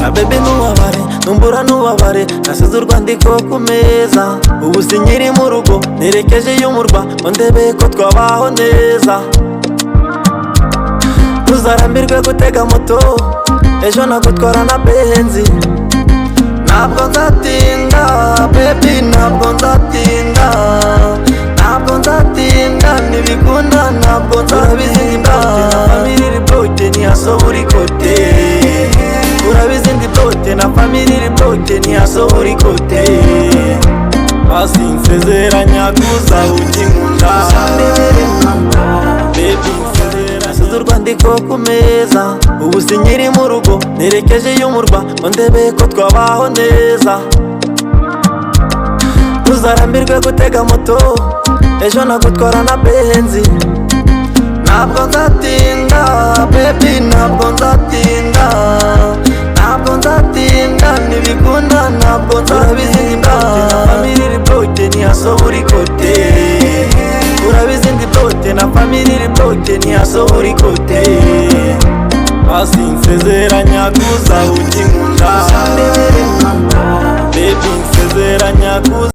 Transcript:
na baby ntubabare, numbura ntubabare, nasize urwandiko ku meza. Ubu sinkiri mu rugo, nerekeje y'umurwa, ngo ndebe ko twabaho neza. Ntuzarambirwe gutega moto, ejo nagutwara na benzi. Ntabwo nzatinda baby, ntabwo nzatinda, ntabwo nzatinda, ntibikunda ntabwo nzabizinda. Family report ntiyasohora ikote, urabizi ndi bote na family report ntiyasohora ikote. Basi nsezeranya kuza ukinkunda baby, nasize urwandiko ku meza. Ubu sinkiri mu rugo, nerekeje y'umurwa, ngo ndebe ko twabaho neza. Ntuzarambirwe gutega moto, ejo nagutwara na benzi. Ntabwo nzatinda baby, ntabwo nzatinda, ntabwo nzatinda, ntibikunda ntabwo nzabizinda. Family report ntiyasohora ikote, urabizi ndi bote na family report ntiyasohora ikote. Basi nsezeranya kuza ukinkunda baby, nsezeranya kuza